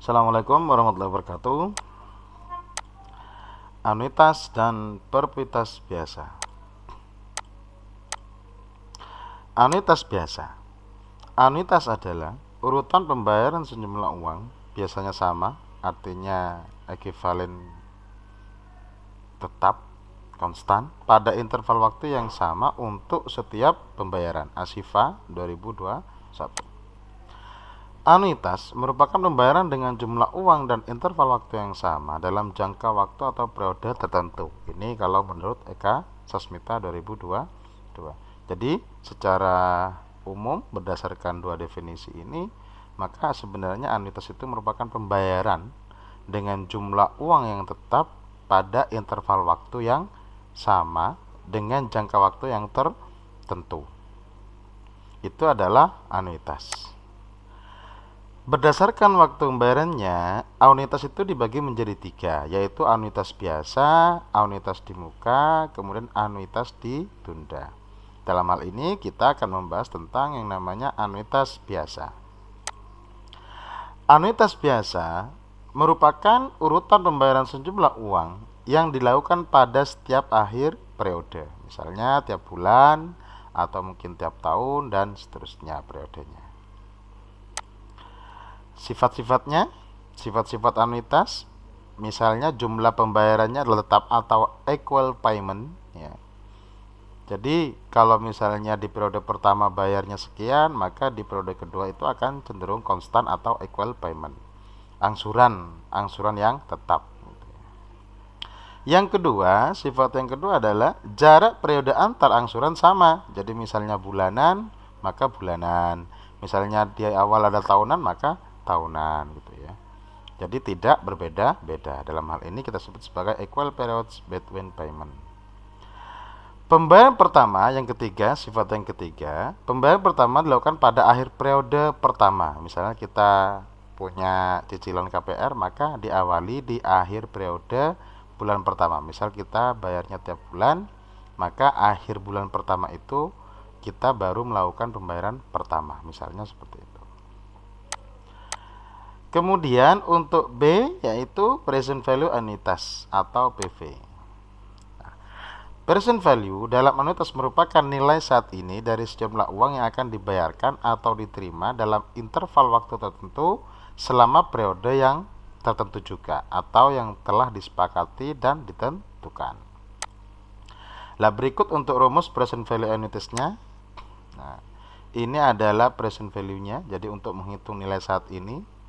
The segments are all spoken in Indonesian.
Assalamualaikum warahmatullahi wabarakatuh. Anuitas dan perpetuitas biasa. Anuitas biasa. Anuitas adalah urutan pembayaran sejumlah uang, biasanya sama, artinya ekuivalen tetap, konstan, pada interval waktu yang sama untuk setiap pembayaran. Asifa 2021. Anuitas merupakan pembayaran dengan jumlah uang dan interval waktu yang sama dalam jangka waktu atau periode tertentu. Ini kalau menurut Eka Sasmita 2022. Jadi secara umum berdasarkan dua definisi ini, maka sebenarnya anuitas itu merupakan pembayaran dengan jumlah uang yang tetap pada interval waktu yang sama dengan jangka waktu yang tertentu. Itu adalah anuitas. Berdasarkan waktu pembayarannya, anuitas itu dibagi menjadi tiga, yaitu anuitas biasa, anuitas di muka, kemudian anuitas ditunda. Dalam hal ini kita akan membahas tentang yang namanya anuitas biasa. Anuitas biasa merupakan urutan pembayaran sejumlah uang yang dilakukan pada setiap akhir periode, misalnya tiap bulan atau mungkin tiap tahun dan seterusnya periodenya. Sifat-sifatnya, sifat-sifat anuitas, misalnya jumlah pembayarannya adalah tetap atau equal payment, ya. Jadi kalau misalnya di periode pertama bayarnya sekian, maka di periode kedua itu akan cenderung konstan atau equal payment. Angsuran yang tetap. Yang kedua, sifat yang kedua adalah jarak periode antar angsuran sama. Jadi misalnya bulanan, maka bulanan. Misalnya di awal ada tahunan, maka tahunan gitu ya. Jadi tidak berbeda-beda. Dalam hal ini kita sebut sebagai equal periods between payment. Pembayaran pertama, yang ketiga, sifat yang ketiga, pembayaran pertama dilakukan pada akhir periode pertama. Misalnya kita punya cicilan KPR, maka diawali di akhir periode bulan pertama. Misal kita bayarnya tiap bulan, maka akhir bulan pertama itu kita baru melakukan pembayaran pertama. Misalnya seperti itu. Kemudian untuk B yaitu present value anuitas atau PV. Present value dalam anuitas merupakan nilai saat ini dari sejumlah uang yang akan dibayarkan atau diterima dalam interval waktu tertentu selama periode yang tertentu juga atau yang telah disepakati dan ditentukan. Lah berikut untuk rumus present value anuitasnya. Nah, ini adalah present value-nya. Jadi untuk menghitung nilai saat ini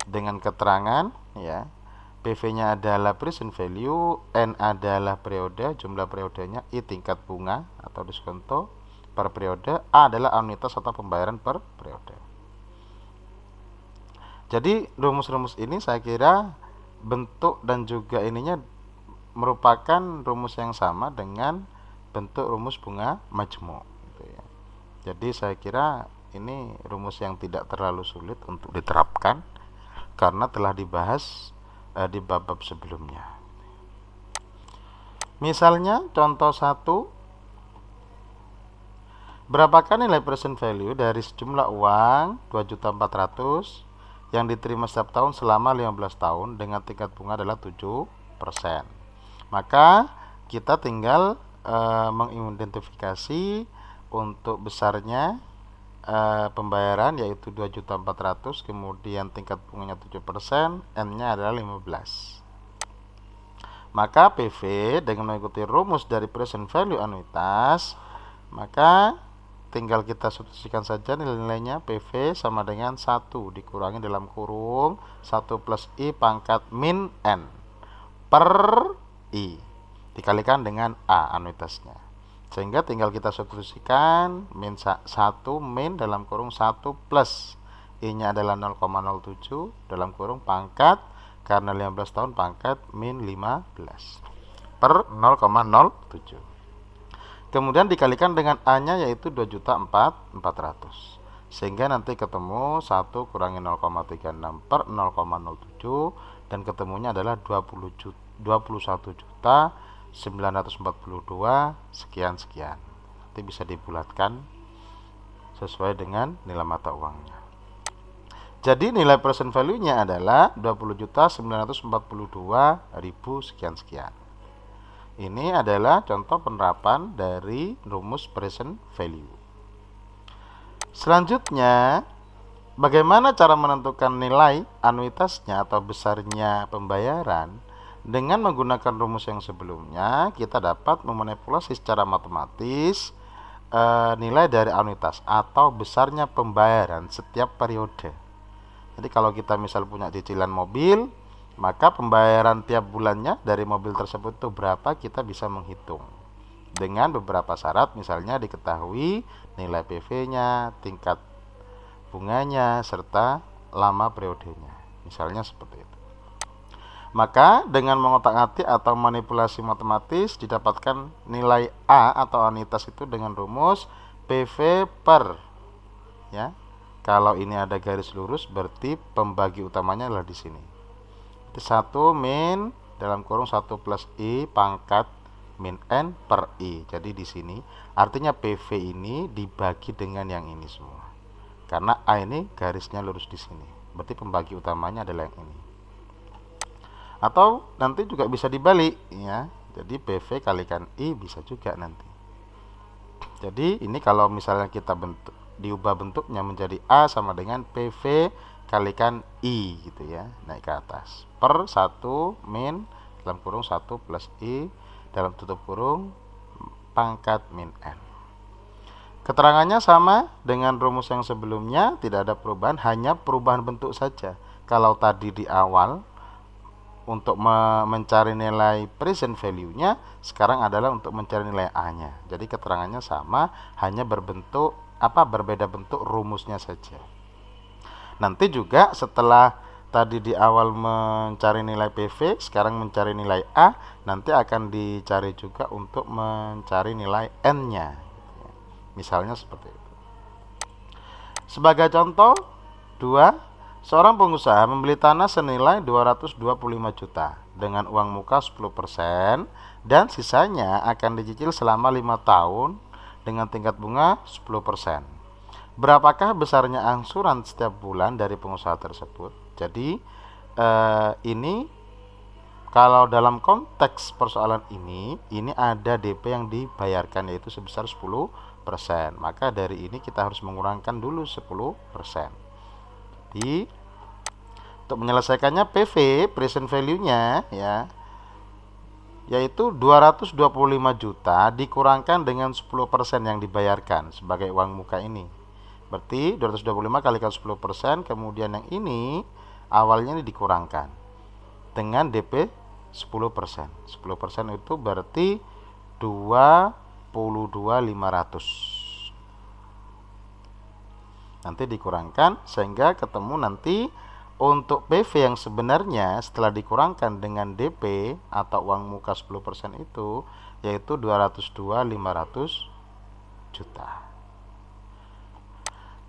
dengan keterangan ya, PV-nya adalah present value, N adalah periode, jumlah periodenya, I tingkat bunga atau diskonto per periode, A adalah anuitas atau pembayaran per periode. Jadi rumus-rumus ini saya kira bentuk dan juga ininya merupakan rumus yang sama dengan bentuk rumus bunga majmu gitu ya. Jadi saya kira ini rumus yang tidak terlalu sulit untuk diterapkan karena telah dibahas di bab-bab sebelumnya. Misalnya contoh 1, berapakah nilai present value dari sejumlah uang 2.400.000 yang diterima setiap tahun selama 15 tahun dengan tingkat bunga adalah 7%. Maka kita tinggal mengidentifikasi untuk besarnya pembayaran yaitu 2.400.000, kemudian tingkat bunganya 7%, N-nya adalah 15. Maka PV dengan mengikuti rumus dari present value anuitas, maka tinggal kita substitusikan saja nilai-nilainya. PV sama dengan 1 dikurangi dalam kurung 1 plus I pangkat min N per I dikalikan dengan A anuitasnya. Sehingga tinggal kita substitusikan min 1 min dalam kurung 1 plus I-nya adalah 0,07 dalam kurung pangkat karena 15 tahun pangkat min 15 per 0,07. Kemudian dikalikan dengan A-nya yaitu 2.400.000. Sehingga nanti ketemu 1 kurangi 0,36 per 0,07 dan ketemunya adalah 21.942 sekian. Nanti bisa dibulatkan sesuai dengan nilai mata uangnya. Jadi nilai present value-nya adalah 20.942.000 sekian-sekian. Ini adalah contoh penerapan dari rumus present value. Selanjutnya, bagaimana cara menentukan nilai anuitasnya atau besarnya pembayaran? Dengan menggunakan rumus yang sebelumnya, kita dapat memanipulasi secara matematis nilai dari anuitas atau besarnya pembayaran setiap periode. Jadi kalau kita misal punya cicilan mobil, maka pembayaran tiap bulannya dari mobil tersebut itu berapa, kita bisa menghitung dengan beberapa syarat, misalnya diketahui nilai PV-nya, tingkat bunganya, serta lama periodenya, misalnya seperti itu. Maka dengan mengotak-atik atau manipulasi matematis didapatkan nilai A atau anuitas itu dengan rumus PV per, ya. Kalau ini ada garis lurus berarti pembagi utamanya adalah di sini. 1 min dalam kurung 1 plus I pangkat min N per I. Jadi di sini artinya PV ini dibagi dengan yang ini semua. Karena A ini garisnya lurus di sini. Berarti pembagi utamanya adalah yang ini. Atau nanti juga bisa dibalik, ya. Jadi PV kalikan I bisa juga nanti. Jadi ini kalau misalnya kita diubah bentuknya menjadi A sama dengan PV kalikan I gitu ya, naik ke atas per 1 min dalam kurung 1 plus I dalam tutup kurung pangkat min N. Keterangannya sama dengan rumus yang sebelumnya, tidak ada perubahan, hanya perubahan bentuk saja. Kalau tadi di awal untuk mencari nilai present value-nya, sekarang adalah untuk mencari nilai A-nya. Jadi keterangannya sama, hanya berbeda bentuk rumusnya saja. Nanti juga setelah tadi di awal mencari nilai PV, sekarang mencari nilai A, nanti akan dicari juga untuk mencari nilai N-nya. Misalnya seperti itu. Sebagai contoh, 2. Seorang pengusaha membeli tanah senilai 225 juta dengan uang muka 10% dan sisanya akan dicicil selama 5 tahun dengan tingkat bunga 10%. Berapakah besarnya angsuran setiap bulan dari pengusaha tersebut? Jadi ini kalau dalam konteks persoalan ini ada DP yang dibayarkan yaitu sebesar 10%. Maka dari ini kita harus mengurangkan dulu 10%. Jadi untuk menyelesaikannya PV present value-nya ya yaitu 225 juta dikurangkan dengan 10% yang dibayarkan sebagai uang muka ini. Berarti 225 kalikan 10%, kemudian yang ini awalnya ini dikurangkan dengan DP 10%. 10% itu berarti 22.500. Nanti dikurangkan sehingga ketemu nanti untuk PV yang sebenarnya setelah dikurangkan dengan DP atau uang muka 10% itu yaitu 202.500 juta.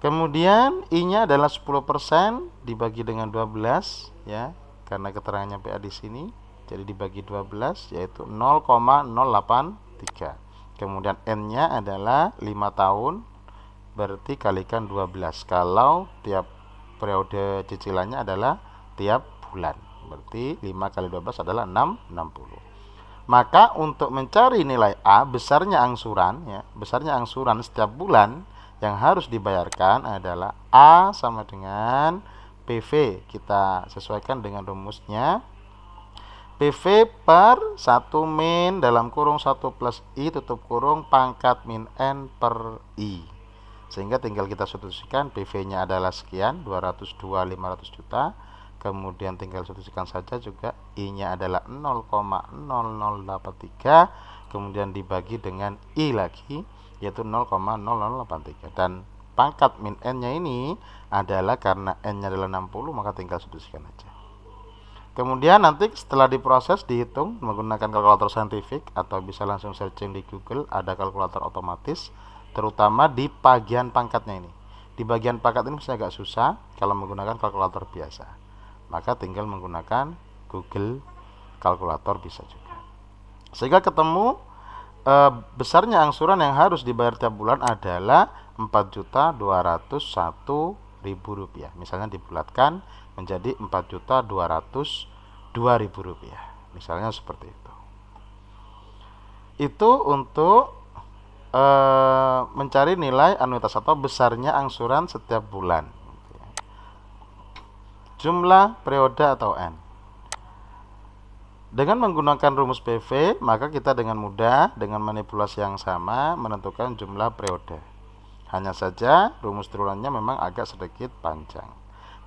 Kemudian I-nya adalah 10% dibagi dengan 12 ya, karena keterangannya PA di sini. Jadi dibagi 12 yaitu 0,083. Kemudian N-nya adalah 5 tahun berarti kalikan 12 kalau tiap periode cicilannya adalah tiap bulan. Berarti 5 kali 12 adalah 60. Maka untuk mencari nilai A besarnya angsuran ya, besarnya angsuran setiap bulan yang harus dibayarkan adalah A sama dengan PV. Kita sesuaikan dengan rumusnya. PV per 1 min dalam kurung 1 plus I tutup kurung pangkat min N per I. Sehingga tinggal kita substitusikan PV-nya adalah sekian 202.500 juta. Kemudian tinggal substitusikan saja juga I-nya adalah 0,0083. Kemudian dibagi dengan I lagi yaitu 0,0083. Dan pangkat min N-nya ini adalah karena N-nya adalah 60, maka tinggal substitusikan aja. Kemudian nanti setelah diproses dihitung menggunakan kalkulator saintifik atau bisa langsung searching di Google, ada kalkulator otomatis terutama di bagian pangkatnya ini. Di bagian pangkat ini agak susah kalau menggunakan kalkulator biasa. Maka tinggal menggunakan Google kalkulator bisa juga. Sehingga ketemu besarnya angsuran yang harus dibayar tiap bulan adalah 4.201.000 Rp4.200.000. Misalnya dibulatkan menjadi Rp4.202.000. Misalnya seperti itu. Itu untuk mencari nilai anuitas atau besarnya angsuran setiap bulan. Jumlah periode atau N. Dengan menggunakan rumus PV, maka kita dengan mudah dengan manipulasi yang sama menentukan jumlah periode. Hanya saja rumus turunannya memang agak sedikit panjang.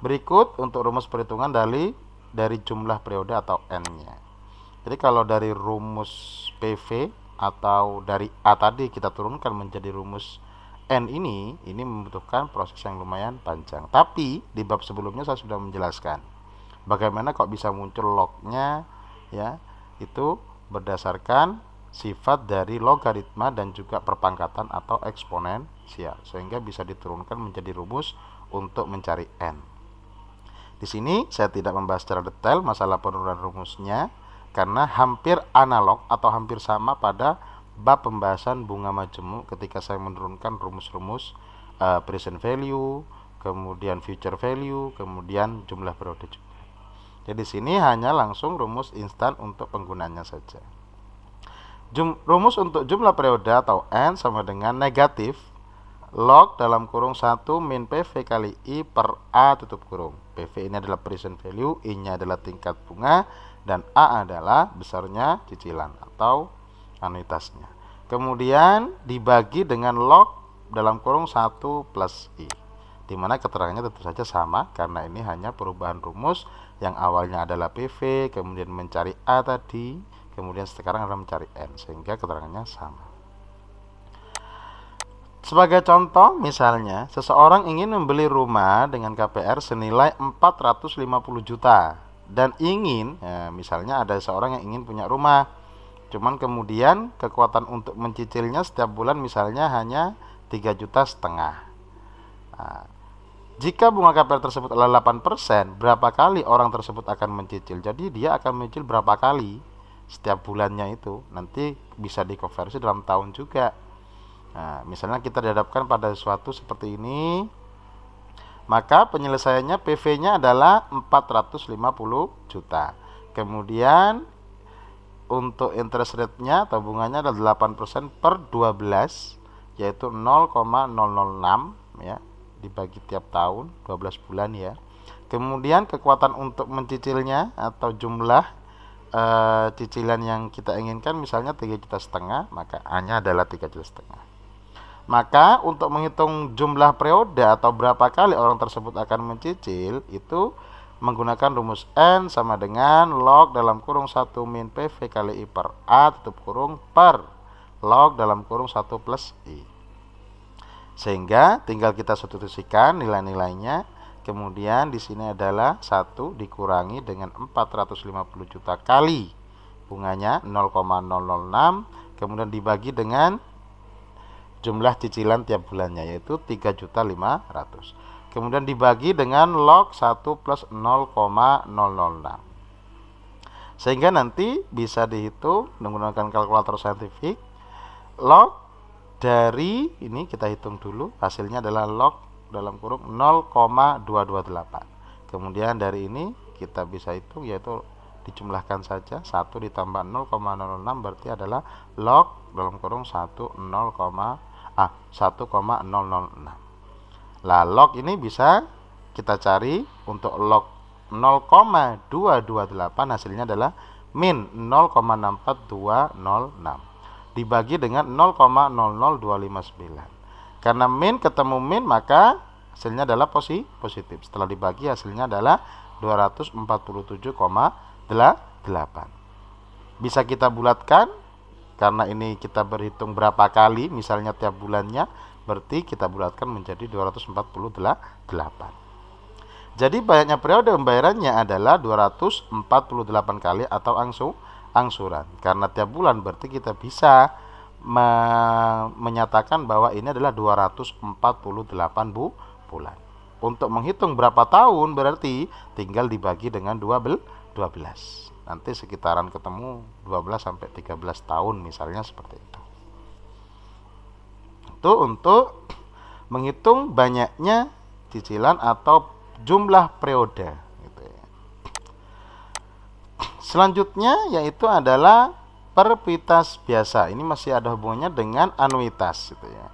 Berikut untuk rumus perhitungan dari jumlah periode atau N-nya. Jadi kalau dari rumus PV atau dari A tadi kita turunkan menjadi rumus N ini membutuhkan proses yang lumayan panjang. Tapi di bab sebelumnya saya sudah menjelaskan bagaimana kok bisa muncul lognya, ya, itu berdasarkan sifat dari logaritma dan juga perpangkatan atau eksponensial, sehingga bisa diturunkan menjadi rumus untuk mencari N. Di sini saya tidak membahas secara detail masalah penurunan rumusnya karena hampir analog atau hampir sama pada bab pembahasan bunga majemuk ketika saya menurunkan rumus-rumus present value, kemudian future value, kemudian jumlah periode juga. Jadi di sini hanya langsung rumus instan untuk penggunanya saja. Rumus untuk jumlah periode atau N sama dengan negatif log dalam kurung 1 min PV kali I per A tutup kurung. PV ini adalah present value, I-nya adalah tingkat bunga, dan A adalah besarnya cicilan atau anuitasnya. Kemudian dibagi dengan log dalam kurung 1 plus I, dimana keterangannya tentu saja sama karena ini hanya perubahan rumus yang awalnya adalah PV, kemudian mencari A tadi, kemudian sekarang adalah mencari N, sehingga keterangannya sama. Sebagai contoh, misalnya seseorang ingin membeli rumah dengan KPR senilai 450 juta dan ingin, misalnya ada seorang yang ingin punya rumah, cuman kemudian kekuatan untuk mencicilnya setiap bulan misalnya hanya 3,5 juta. Nah, jika bunga KPR tersebut adalah 8%, berapa kali orang tersebut akan mencicil? Jadi dia akan mencicil berapa kali setiap bulannya itu, nanti bisa dikonversi dalam tahun juga. Nah, misalnya kita dihadapkan pada sesuatu seperti ini, maka penyelesaiannya PV-nya adalah 450 juta. Kemudian untuk interest rate-nya atau bunganya adalah 8% per 12, yaitu 0,006 ya, dibagi tiap tahun 12 bulan ya. Kemudian kekuatan untuk mencicilnya atau jumlah cicilan yang kita inginkan misalnya 3,5 juta, maka A-nya adalah 3,5 juta. Maka untuk menghitung jumlah periode atau berapa kali orang tersebut akan mencicil, itu menggunakan rumus N sama dengan log dalam kurung 1 min PV kali I per A tutup kurung per log dalam kurung 1 plus I. Sehingga tinggal kita substitusikan nilai-nilainya. Kemudian di sini adalah 1 dikurangi dengan 450 juta kali bunganya 0,006, kemudian dibagi dengan jumlah cicilan tiap bulannya yaitu 3,5 juta. Kemudian dibagi dengan log 1 plus 0,006. Sehingga nanti bisa dihitung menggunakan kalkulator saintifik. Log dari ini kita hitung dulu, hasilnya adalah log dalam kurung 0,228. Kemudian dari ini kita bisa hitung, yaitu dijumlahkan saja, 1 ditambah 0,006 berarti adalah log dalam kurung 1,006. Lah log ini bisa kita cari untuk log 0,228, hasilnya adalah min 0,64206 dibagi dengan 0,00259. Karena min ketemu min, maka hasilnya adalah positif. Setelah dibagi hasilnya adalah 247,8. Bisa kita bulatkan karena ini kita berhitung berapa kali, misalnya tiap bulannya, berarti kita bulatkan menjadi 248. Jadi banyaknya periode pembayarannya adalah 248 kali atau angsuran. Karena tiap bulan berarti kita bisa menyatakan bahwa ini adalah 248 bulan. Untuk menghitung berapa tahun berarti tinggal dibagi dengan 12. Nanti sekitaran ketemu 12 sampai 13 tahun misalnya seperti itu. Itu untuk menghitung banyaknya cicilan atau jumlah periode gitu ya. Selanjutnya yaitu adalah perpuitas biasa. Ini masih ada hubungannya dengan anuitas gitu ya.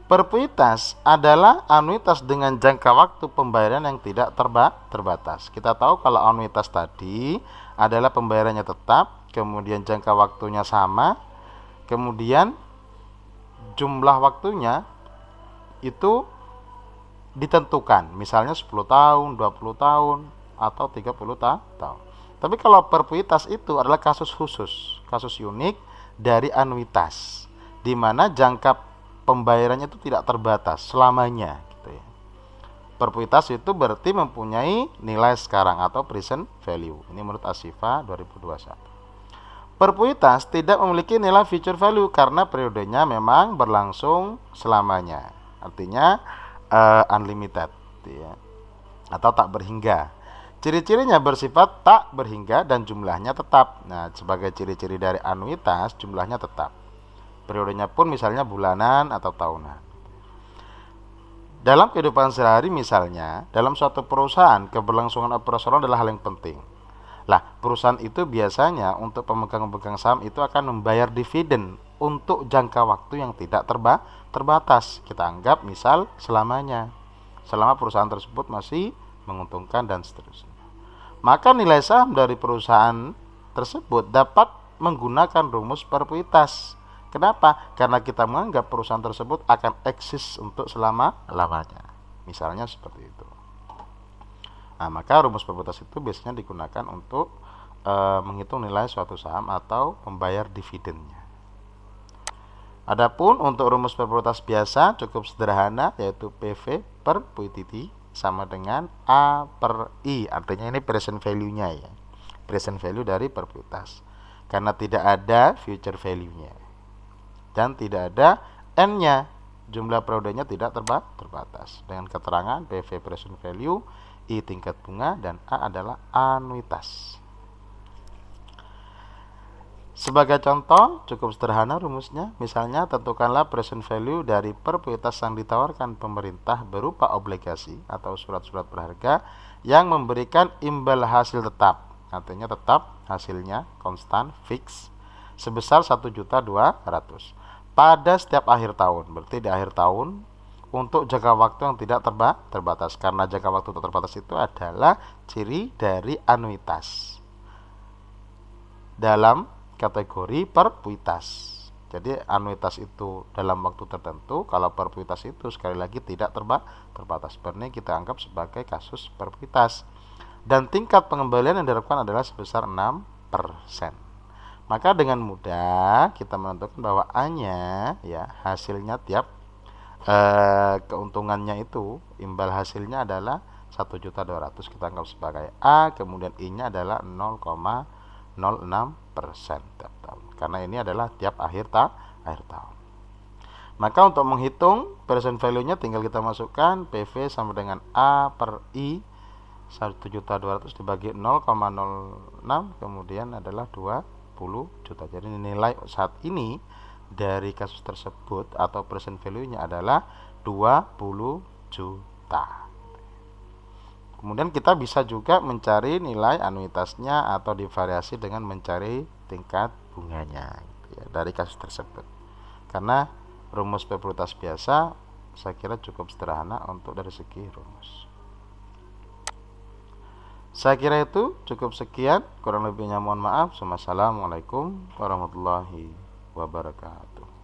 Perpuitas adalah anuitas dengan jangka waktu pembayaran yang tidak terbatas. Kita tahu kalau anuitas tadi adalah pembayarannya tetap, kemudian jangka waktunya sama, kemudian jumlah waktunya itu ditentukan, misalnya 10 tahun, 20 tahun, atau 30 tahun. Tapi kalau perpuitas itu adalah kasus khusus, kasus unik dari anuitas, di mana jangka pembayarannya itu tidak terbatas selamanya gitu ya. Perpuitas itu berarti mempunyai nilai sekarang atau present value. Ini menurut Asifa 2021. Perpuitas tidak memiliki nilai future value karena periodenya memang berlangsung selamanya. Artinya unlimited ya, atau tak berhingga. Ciri-cirinya bersifat tak berhingga dan jumlahnya tetap. Nah, sebagai ciri-ciri dari anuitas, jumlahnya tetap. Periodenya pun misalnya bulanan atau tahunan. Dalam kehidupan sehari misalnya, dalam suatu perusahaan, keberlangsungan operasional adalah hal yang penting. Lah, perusahaan itu biasanya untuk pemegang-pemegang saham itu akan membayar dividen untuk jangka waktu yang tidak terbatas. Kita anggap misal selamanya, selama perusahaan tersebut masih menguntungkan dan seterusnya. Maka nilai saham dari perusahaan tersebut dapat menggunakan rumus perpuitas. Kenapa? Karena kita menganggap perusahaan tersebut akan eksis untuk selama-lamanya. Misalnya seperti itu. Nah, maka rumus perpuitas itu biasanya digunakan untuk menghitung nilai suatu saham atau membayar dividennya. Adapun untuk rumus perpuitas biasa cukup sederhana, yaitu PV per PUIT sama dengan A per I. Artinya ini present value-nya ya. Present value dari perpuitas. Karena tidak ada future value-nya. Dan tidak ada N-nya, jumlah periodenya tidak terbatas. Dengan keterangan PV present value, I tingkat bunga, dan A adalah anuitas. Sebagai contoh, cukup sederhana rumusnya. Misalnya, tentukanlah present value dari perpuitas yang ditawarkan pemerintah berupa obligasi atau surat-surat berharga yang memberikan imbal hasil tetap. Artinya tetap hasilnya konstan, fix, sebesar 1.200.000 pada setiap akhir tahun. Berarti di akhir tahun untuk jangka waktu yang tidak terbatas. Karena jangka waktu tak terbatas itu adalah ciri dari anuitas dalam kategori perpuitas. Jadi anuitas itu dalam waktu tertentu, kalau perpuitas itu sekali lagi tidak terbatas. Berarti kita anggap sebagai kasus perpuitas. Dan tingkat pengembalian yang diharapkan adalah sebesar 6%. Maka dengan mudah kita menentukan bahwa A-nya ya, hasilnya tiap keuntungannya itu, imbal hasilnya adalah 1.200.000, kita anggap sebagai A, kemudian I-nya adalah 0,06% tiap tahun. Karena ini adalah tiap akhir tahun. Maka untuk menghitung present value-nya tinggal kita masukkan PV sama dengan A per I 1.200.000 dibagi 0,06, kemudian adalah 20 juta. Jadi nilai saat ini dari kasus tersebut atau present value-nya adalah 20 juta. Kemudian kita bisa juga mencari nilai anuitasnya atau divariasi dengan mencari tingkat bunganya ya, dari kasus tersebut. Karena rumus perpuitas biasa saya kira cukup sederhana untuk dari segi rumus. Saya kira itu cukup sekian, kurang lebihnya mohon maaf. Wassalamualaikum warahmatullahi wabarakatuh.